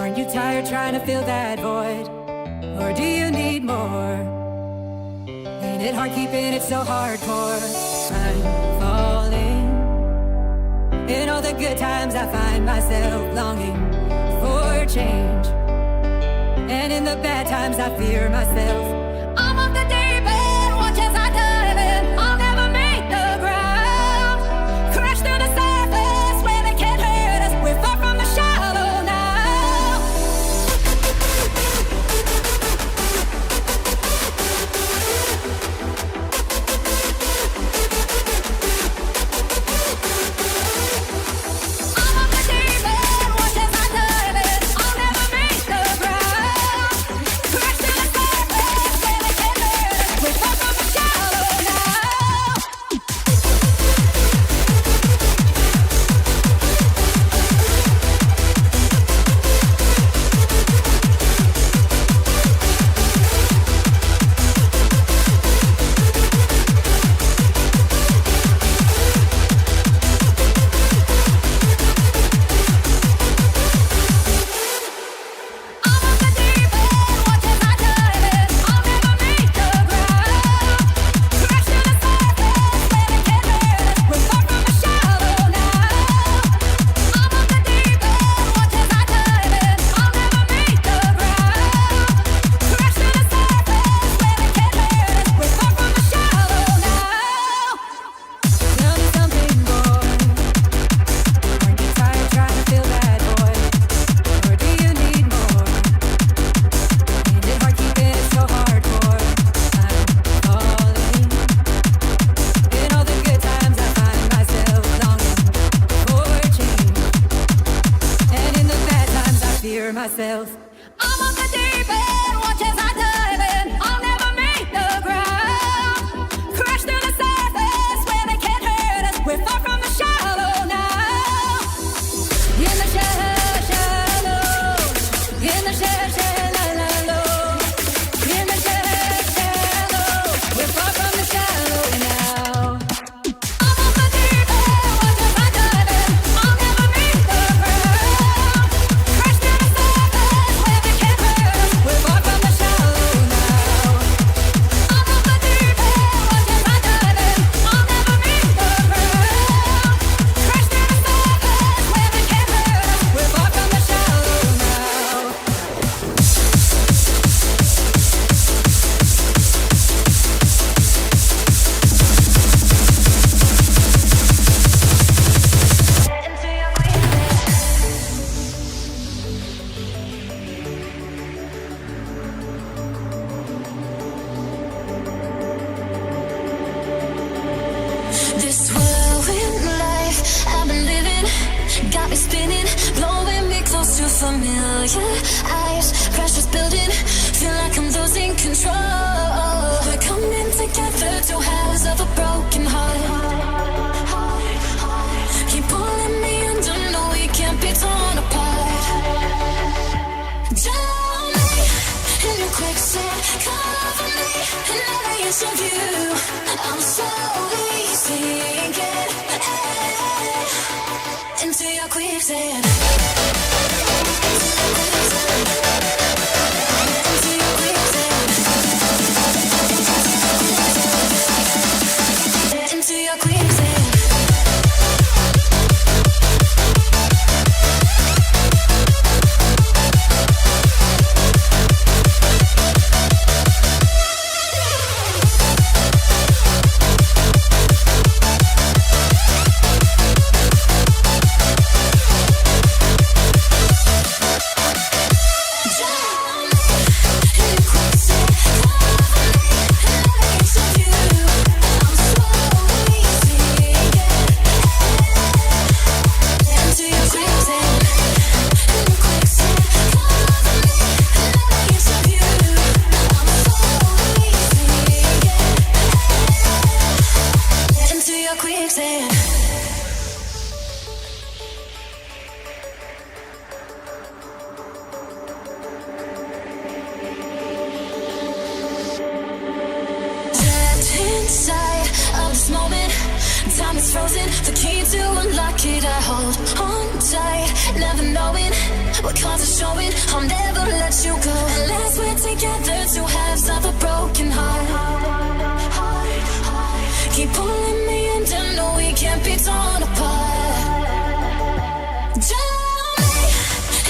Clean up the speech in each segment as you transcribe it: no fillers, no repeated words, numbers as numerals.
Aren't you tired trying to fill that void? Or do you need more? Ain't it hard keeping it so hardcore? I'm falling. In all the good times I find myself longing for change, and in the bad times I fear myself. I'm off the deep end, watch as I dive in. I'll never make the ground. Crash through the surface where they can't hurt us. We're far from the shallow now. I'm off the deep end, watch as I dive in. I'll never make the ground. Crash through the surface where they can't hurt us. We're far from the shallow now. I'm off the deep end, watch as I dive in. I'll never make the ground. Crash through the surface where they can't hurt us. We're far from the shallow now. I'm off the deep end, watch as I dive in. I'll never make the ground. Crash through the surface where they can't hurt us. We're far from the shallow now. Tell me something more. Aren't you tired trying to fill that void? Or do you need more? Ain't it hard keeping it so hardcore? I'm falling. In all the good times I find myself longing for change, and in the bad times I fear myself. I'm on the deep end, watch as I dive in. I'll never make the ground. Crash through the surface where they can't hurt us. We're far from the shallow now. In the shallow, in the shallow, in the shallow, we're far from the shallow now. I'm on the deep end, watch as I dive in. I'll never make the ground. Crash through the surface where they can't hurt us. We're far from the shallow now. I'm on the deep end, watch as I dive in. I'll never make the ground. Crash through the surface where they can't hurt us. We're far from the shallow now. This whirlwind life I've been living got me spinning, blowing me close to familiar eyes. Pressure's building, feel like I'm losing control. We're coming together, two halves of a broken heart. Keep pulling me under, no, we can't be torn apart. Drown me in your quicksand, cover me in layers of you. I'm slowly sinking into your quicksand. Into your quicksand. Into your quicksand. Quicksand. Trapped inside of this moment, time is frozen. The key to unlock it I hold on tight, never knowing what cards are showing. I'll never let you go unless we're together, two halves of a broken heart. Keep pulling me in, and no, we can't be torn apart. Drown me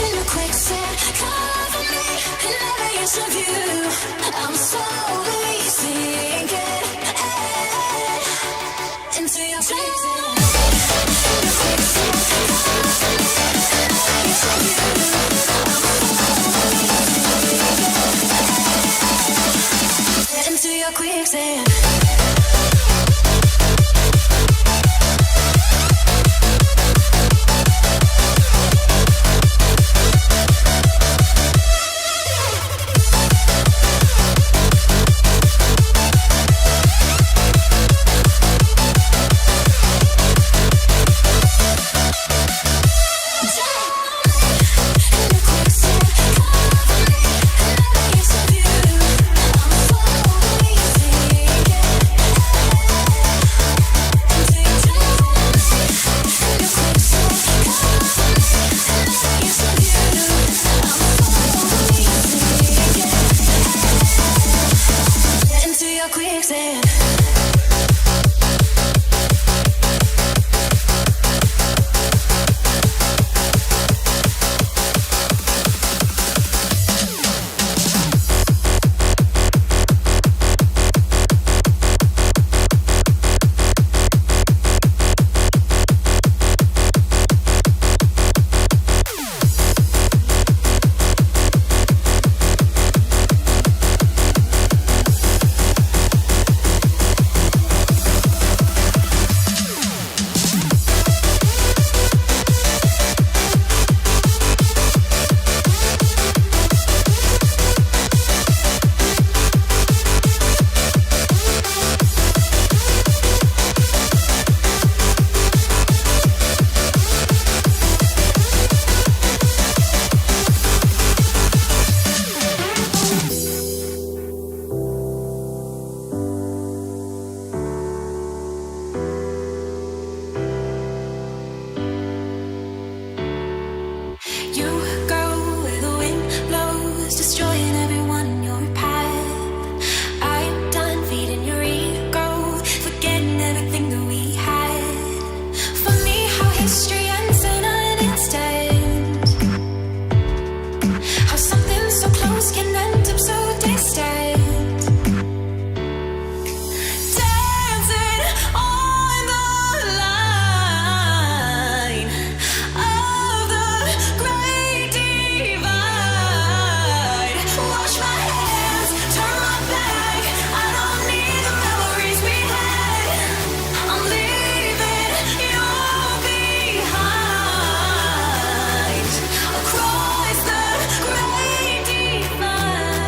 in the quicksand, cover me in every inch of you. I'm slowly sinking into your quicksand. Into your quicksand. Across the great divide.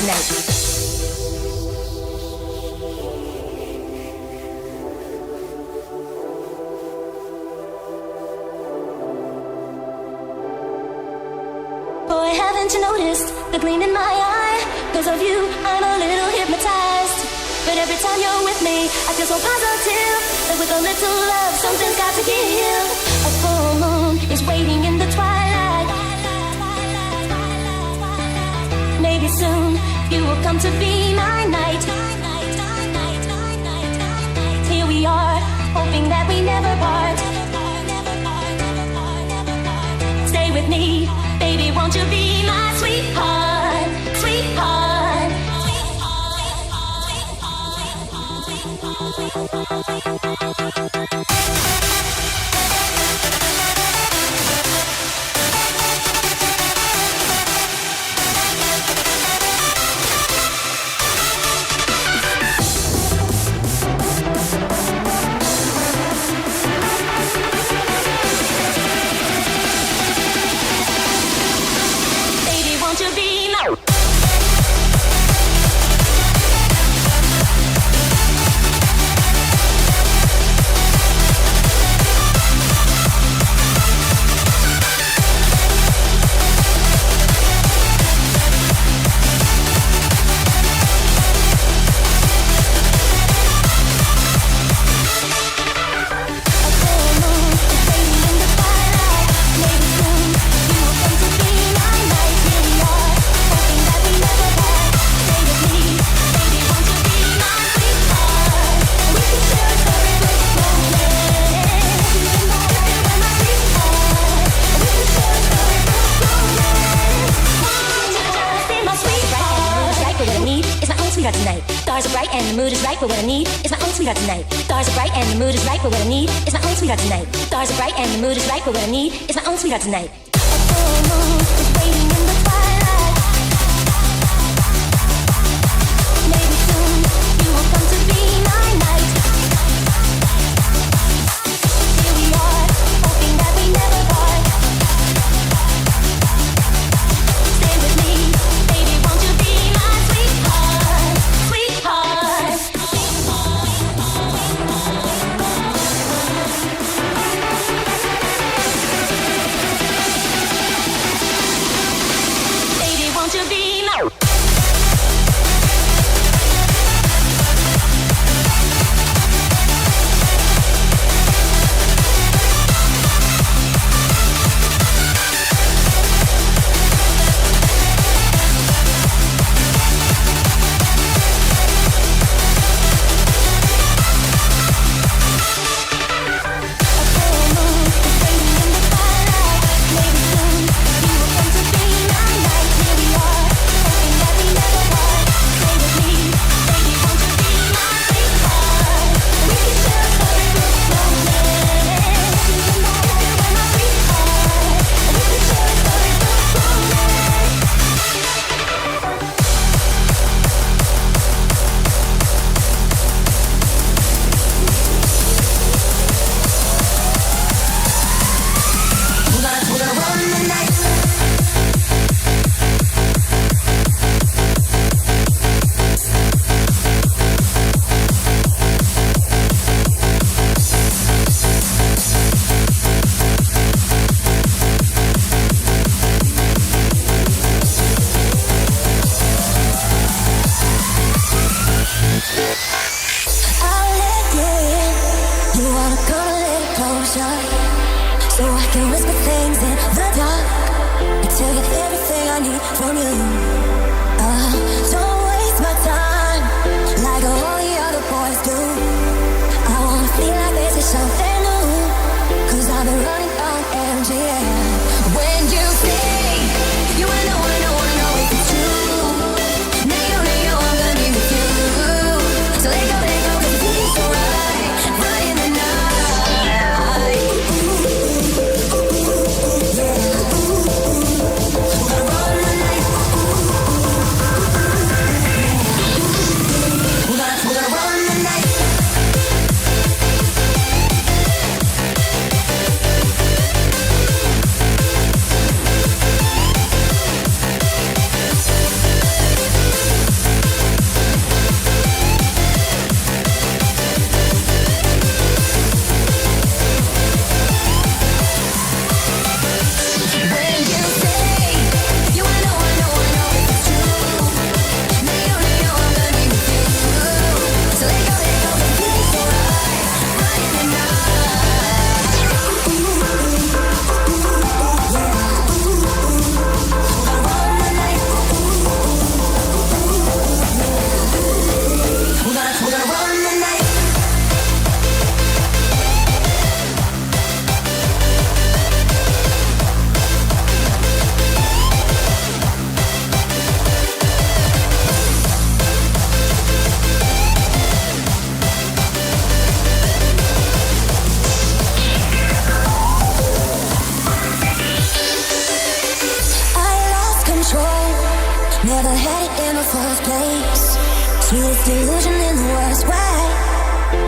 tonight. Boy, haven't you noticed the gleam in my eye? 'Cause of you, I'm a little hypnotized. But every time you're with me, I feel so positive that with a little love, something's got to give. A full moon is waiting in the twilight. Maybe soon you will come to be my night. Here we are, hoping that we never part. Stay with me, baby, won't you be my sweetheart, sweetheart. Baby, won't you be my tonight. Stars are bright and the mood is right, but what I need is my own sweetheart tonight. Stars are bright and the mood is right, but what I need is my own sweetheart tonight. Stars are bright and the mood is right, but what I need is my own sweetheart tonight. A full moon is waiting in the twilight. Maybe soon you will come to be my night. Here we are, hoping that we never part. Stay with me, baby, won't you be my sweetheart, sweetheart. Baby, won't you be my the first place. Sweetest delusion in the worst way.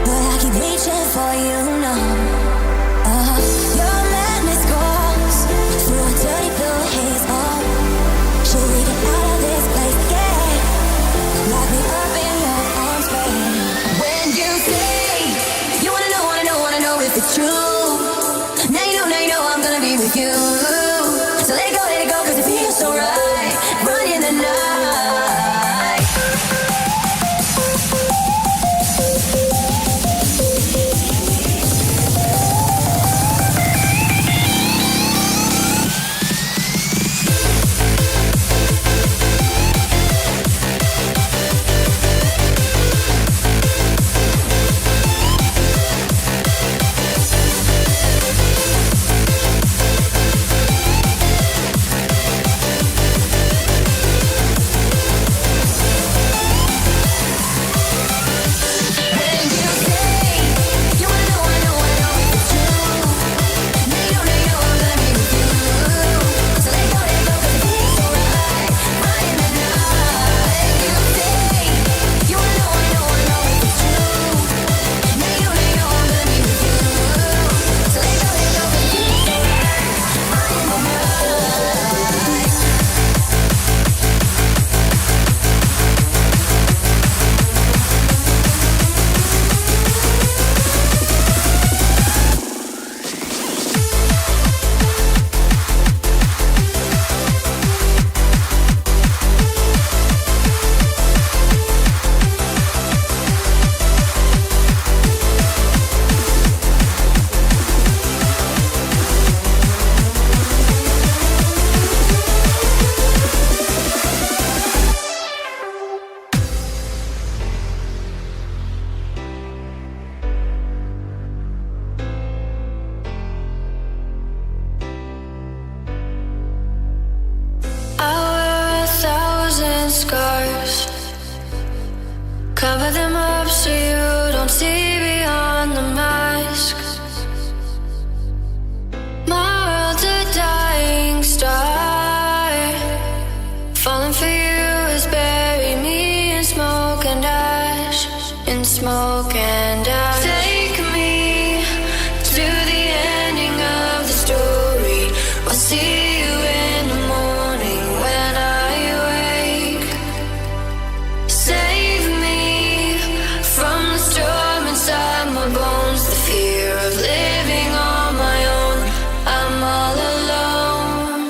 But I keep reaching for you, no. Your madness grows through a dirty blue haze. Oh, should we get out of this place? Yeah, lock me up in your arms, babe. When you say you wanna know if it's true. Now you know I'm gonna be with you. So let it go, 'cause it feels so right. Running the night. Scars, cover them up so you don't see beyond the mask. My world's a dying star. Falling for you is bury me in smoke and ash. In smoke and ash. Take me to the ending of the story. I'll see you in the morning when I wake. Save me from the storm inside my bones. The fear of living on my own. I'm all alone.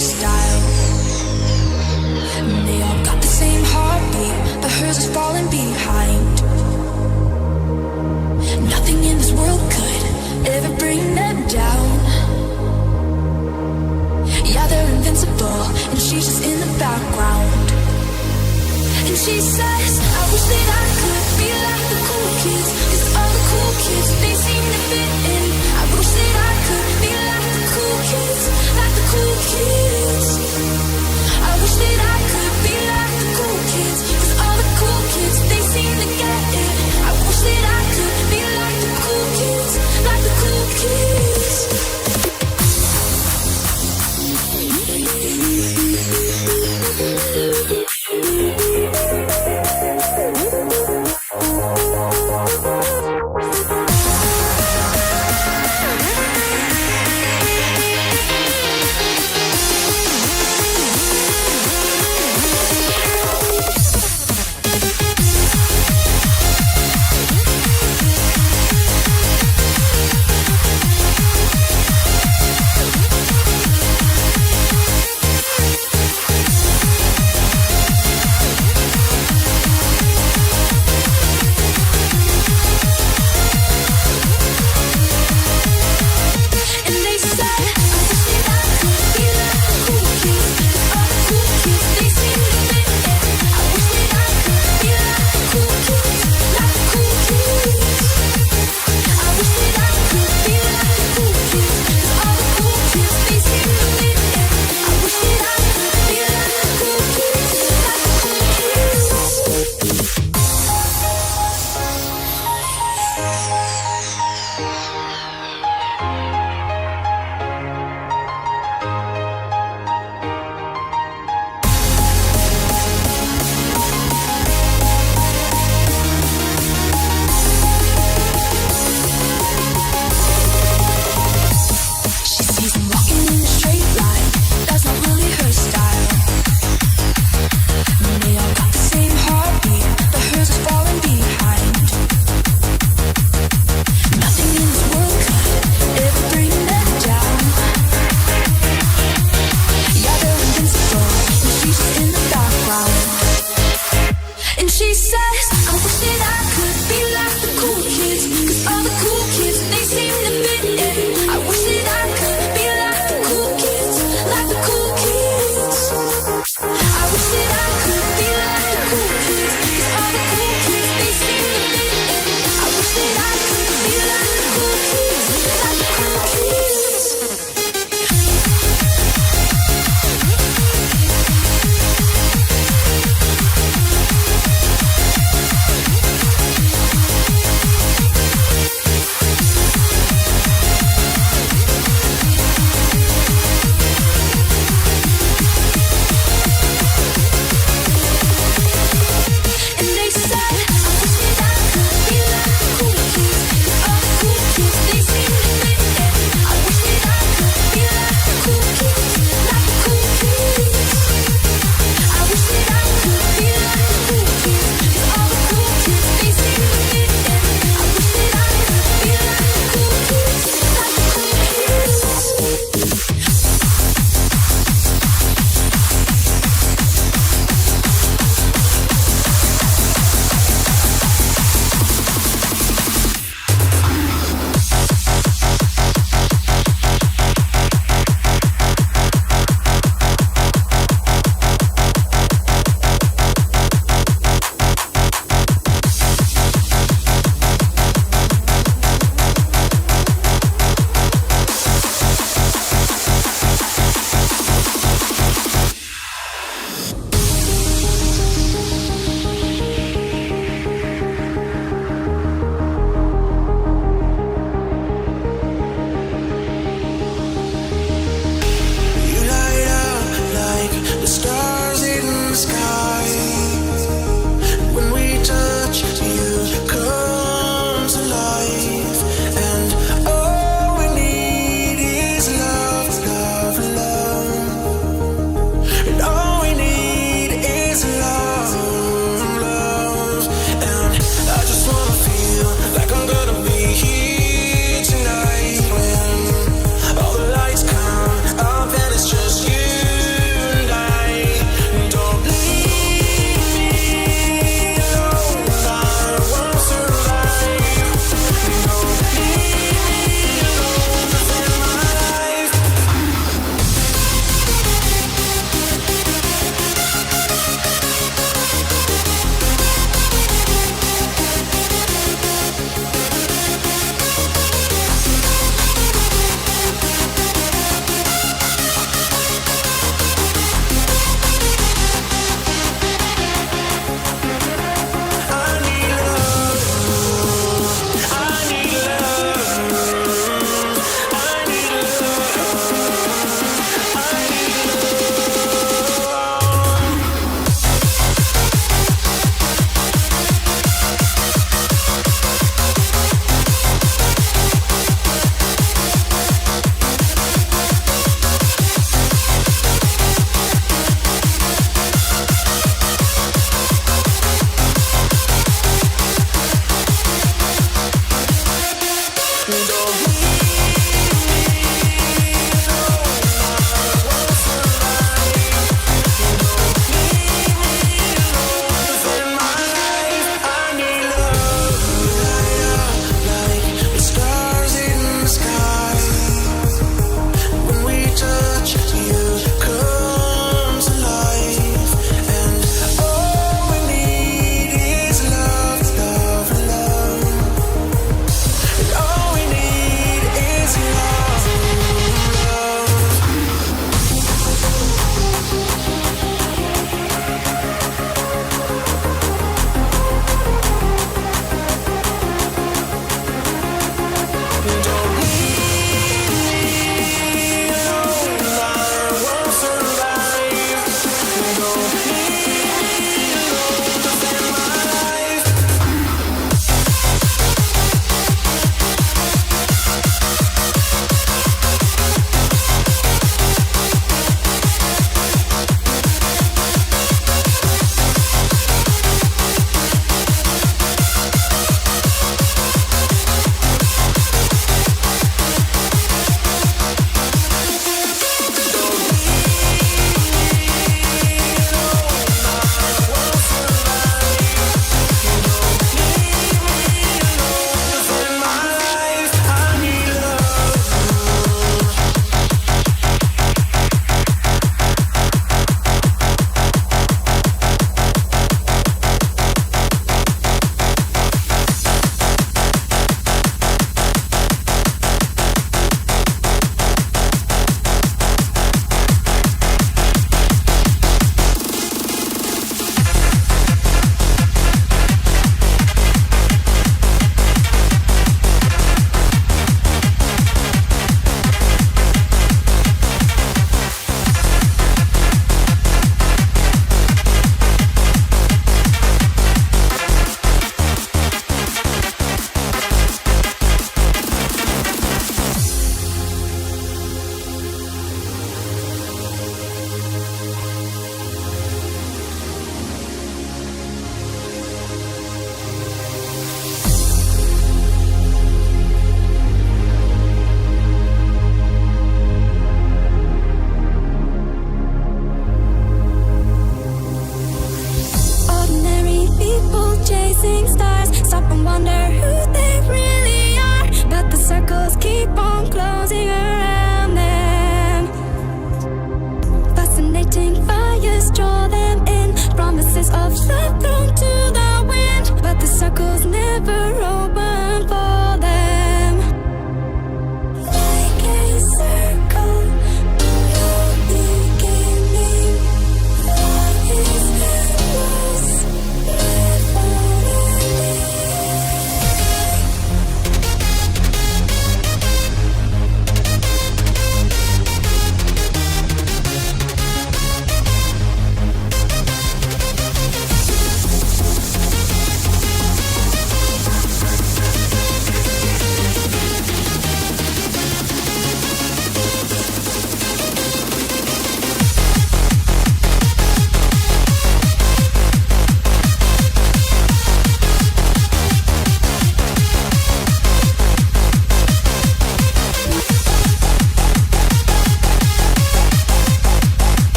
style. And they all got the same heartbeat, but hers is falling behind. Nothing in this world could ever bring them down. Yeah, they're invincible, and she's just in the background. And she says, I wish that I could be like the cool kids, 'cause all the cool kids, they seem to fit in. I wish that I could be like the cool kids, like the cool kids. I wish that I could be like the cool kids, 'cause all the cool kids, they seem to get it. I wish that I could be like the cool kids, like the cool kids.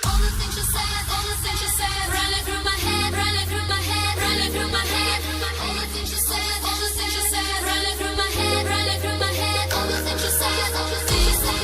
All the things you said, all the things you said, running through my head, running through my head, running through my head. All the things you said, all the things you said, running through my head, running through my head. All the things you said, all the things you said.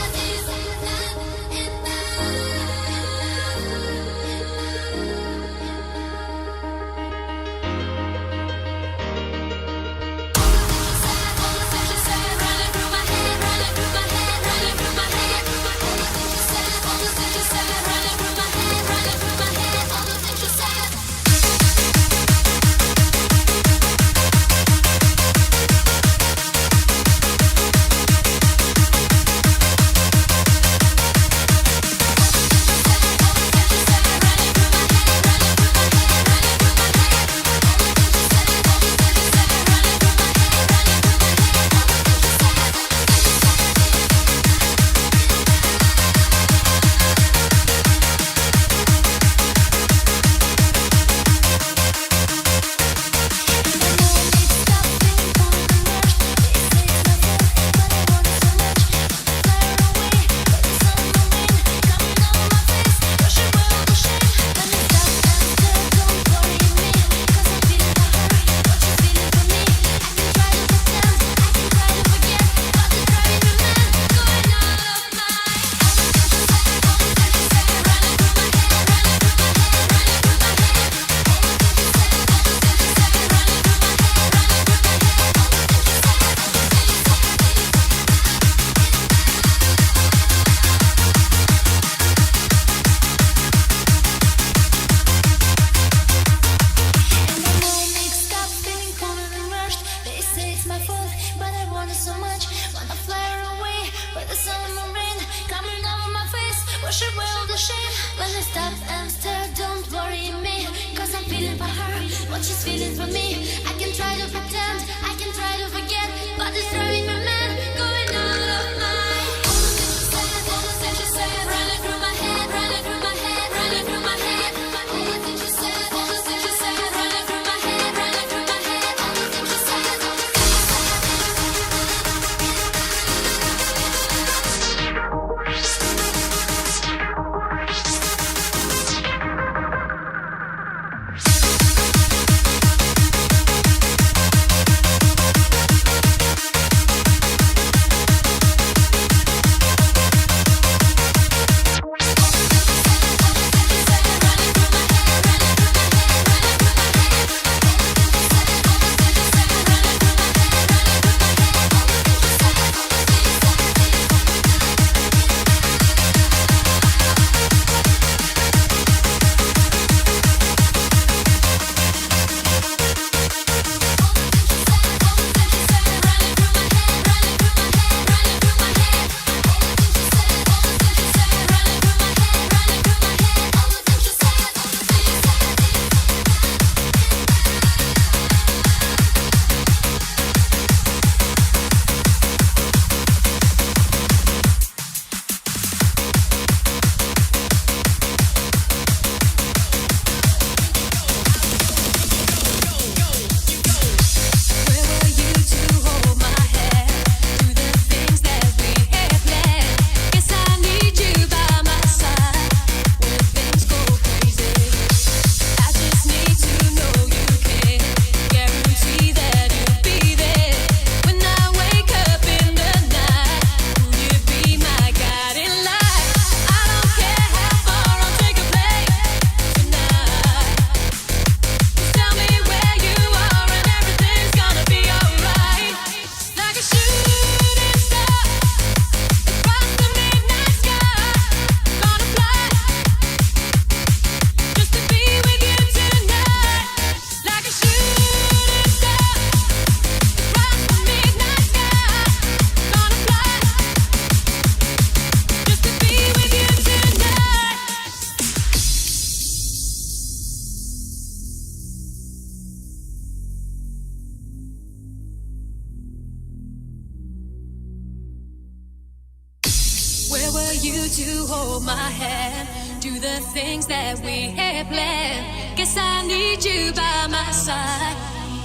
Where were you to hold my hand? Do the things that we had planned. Guess I need you by my side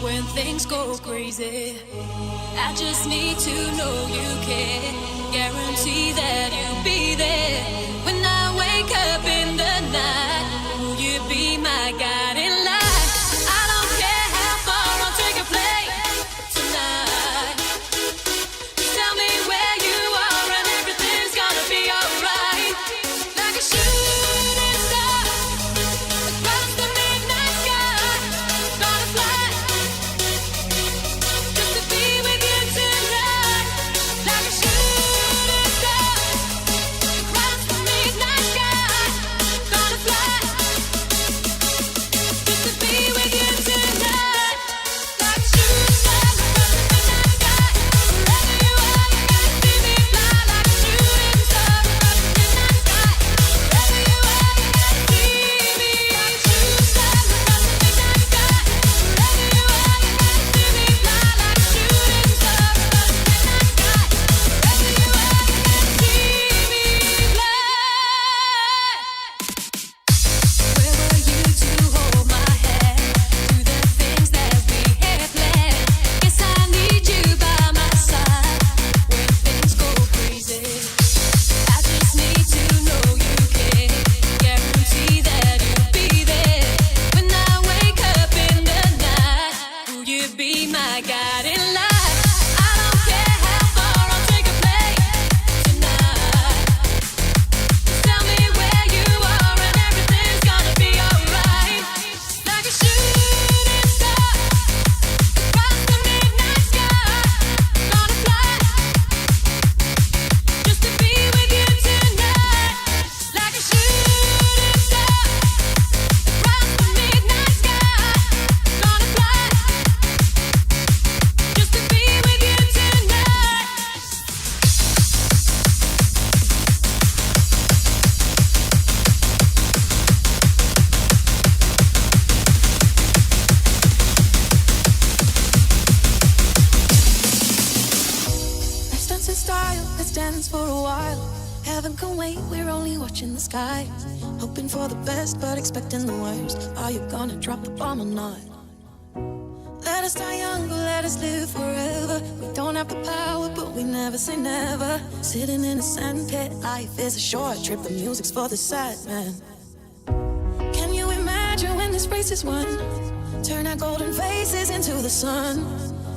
when things go crazy. I just need to know you care. Guarantee that you'll be there when I wake up. while. Heaven can wait, we're only watching the sky. Hoping for the best, but expecting the worst. Are you gonna drop the bomb or not? Let us die young, but let us live forever. We don't have the power, but we never say never. Sitting in a sandpit, life is a short trip. The music's for the sad man. Can you imagine when this race is won? Turn our golden faces into the sun.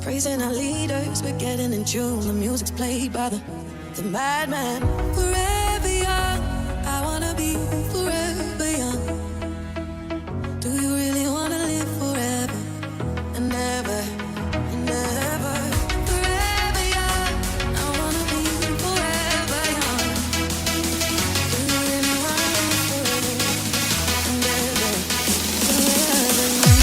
Praising our leaders, we're getting in tune. The music's played by the madman. Forever young, I wanna be forever young. Do you really wanna live forever and ever and ever? Forever young, I wanna be forever young. Do you really wanna live forever and ever, forever young?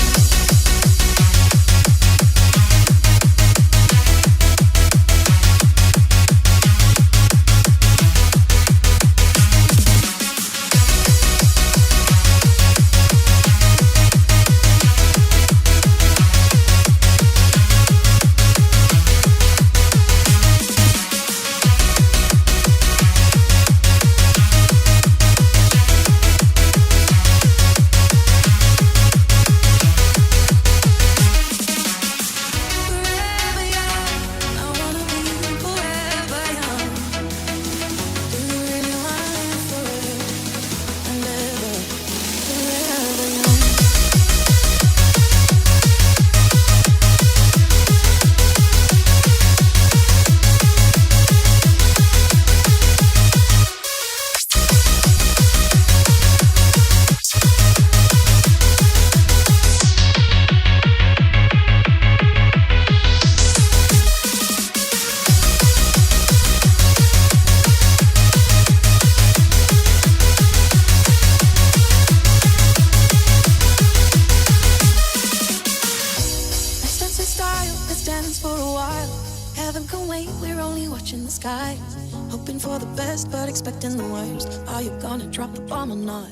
Hoping for the best, but expecting the worst. Are you gonna drop the bomb or not?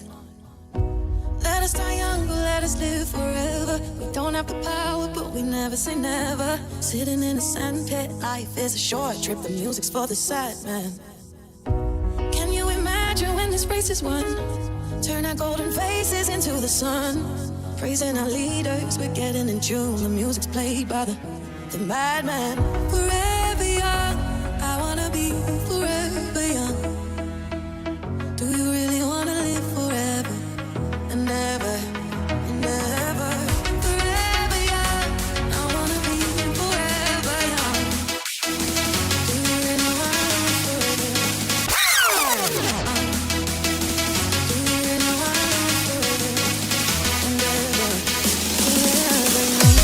Let us die young, but let us live forever. We don't have the power, but we never say never. Sitting in a sandpit, life is a short trip. The music's for the sad man. Can you imagine when this race is won? Turn our golden faces into the sun. Praising our leaders, we're getting in tune. The music's played by the madman. Forever young, I wanna be forever young. Do you really wanna live forever and ever and ever? Forever young, I wanna be forever young. Do you really wanna live forever? Do you really wanna live forever and ever, forever young?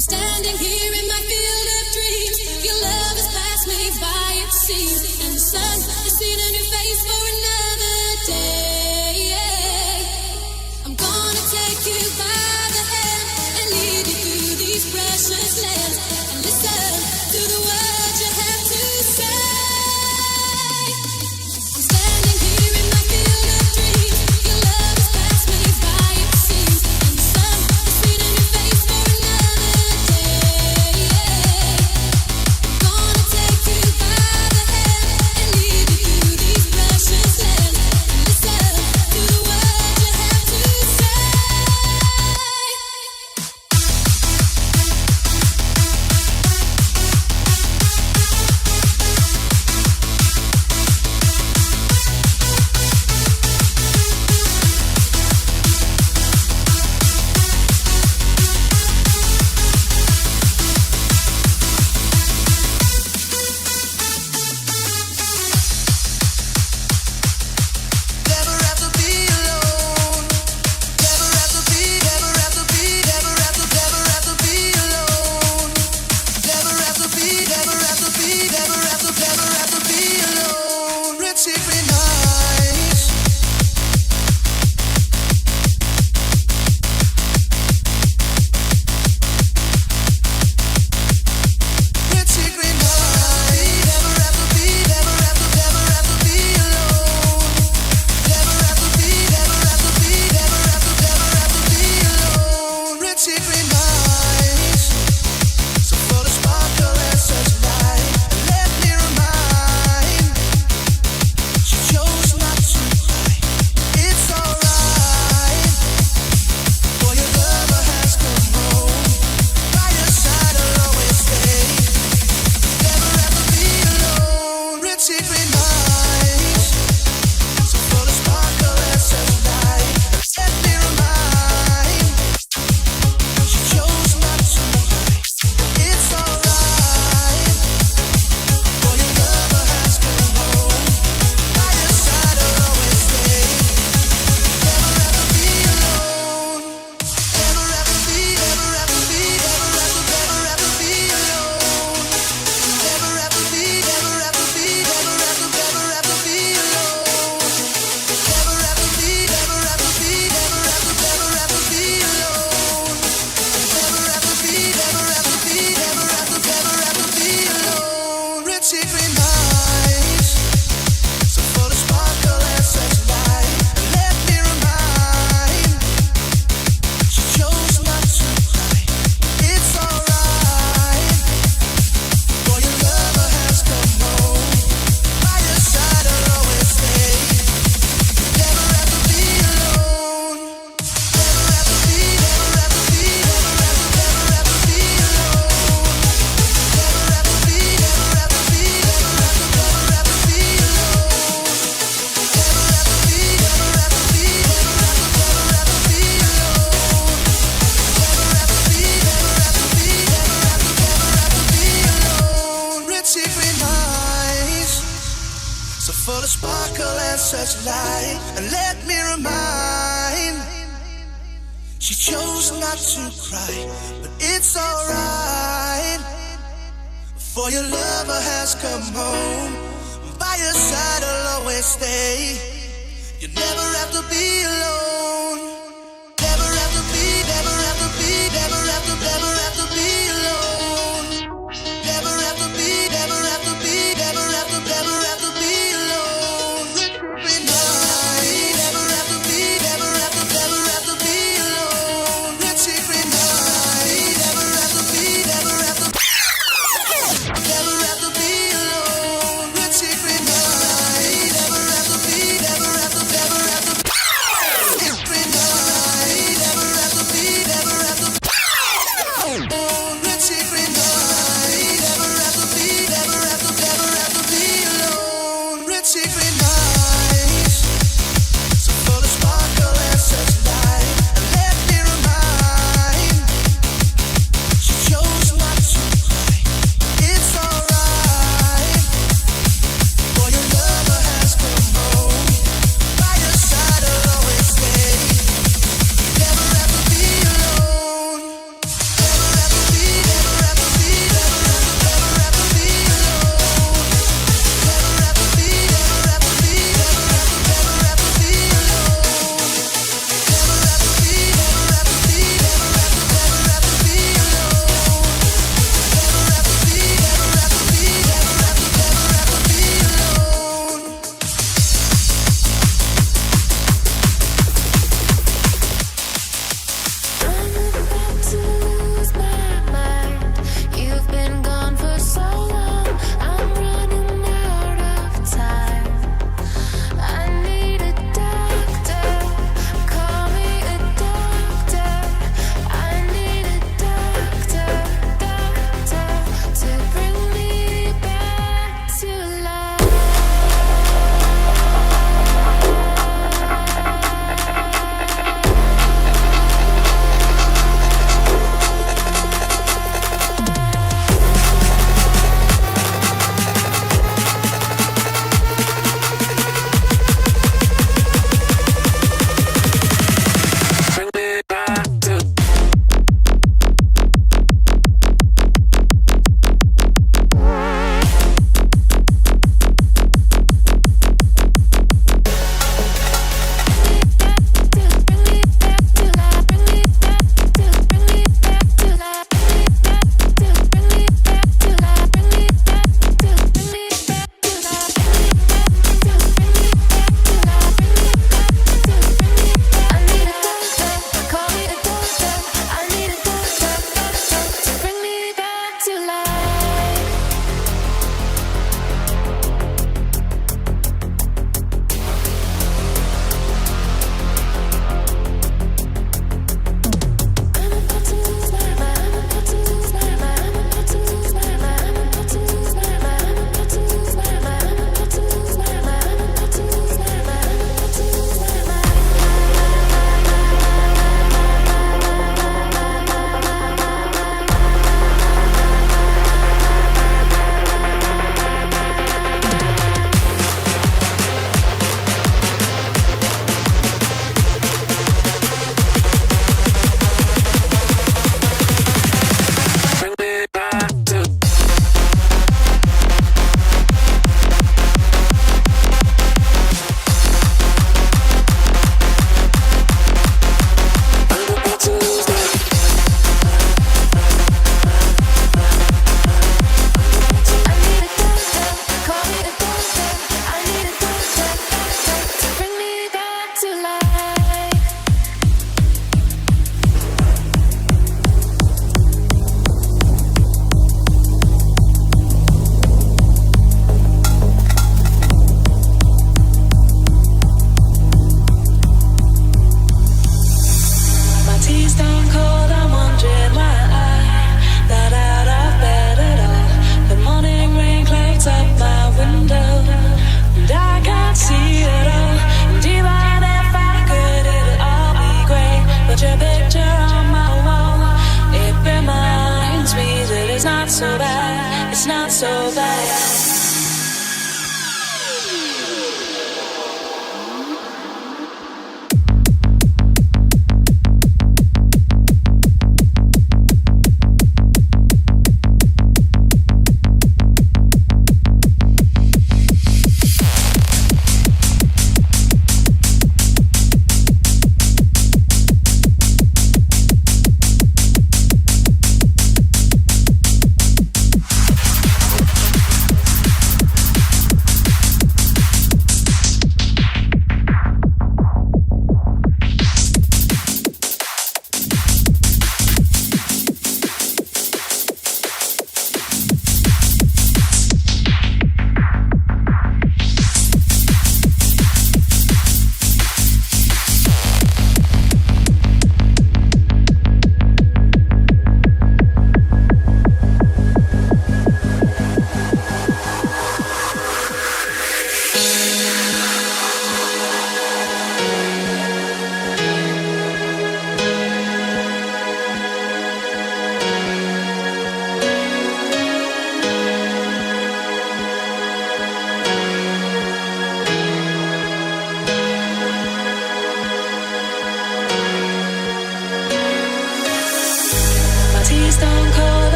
I'm standing here in my field of dreams. Your love has passed me by, it seems, and the sun has seen a new face for another day. I'm gonna take you by the hand and lead you through these precious lands and listen to the words you have to say. I'm standing here in my field of dreams. Your love has passed me by, it seems, and the sun has seen a new face for another day. I'm gonna take you by the hand and lead you through these precious lands and listen to the words you have to say. Never have to be alone. Never have to be, never have to be, never have to, never have to be alone. Never have to be, never have to be, never have to, never have to be alone. Red secret nights. Red secret nights. Never have to be, never have to, never have to be alone. Never have to be, never have to be, never have to, never have to be alone. Red secret nights. So full of sparkle and such light. Let me remind. She chose not to cry. It's alright. For your lover has come home. By your side I'll always stay. Never have to be alone. Red secret nights. So full of sparkle and such light. Let me remind. She chose not to cry. It's alright. For your lover has come home. By your side I'll always stay. Never have to be alone. Never have to be, never have to be, never have to, never have to be alone. Never have to be, never have to be, never have to, never have to be alone. Never have to be, never have to be, never have to, never have to be alone. Never have to be, never have to be, never have to, never have to be alone. Red secret nights. So full of sparkle and such light. Let me remind. She chose not to cry. It's alright. For your lover has come home. By your side I'll always stay. Never have to be alone. Never have to be, never have to be, never have to, never have to be alone. Never have to be, never have to be, never have to, never have to be alone. Never have to be, never have to be, never have to, never have to be alone. Never have to be, never have to be, never have to, never have to be alone. Red secret nights. So full of sparkle and such light. And let me remind. She chose not to cry, but it's alright. For your lover has come home. By your side I'll always stay. You never have to be alone. Never have to be, never have to be, never have to, never have to be alone. Never have to be, never have to be, never have to, never have to be alone. Red night. Never have to be, never have to, never have to be alone. Red secret night. Never have to be, never have to, never have to be alone. Red secret night. Never have to be, never have to, never have to. Secret night. so bad.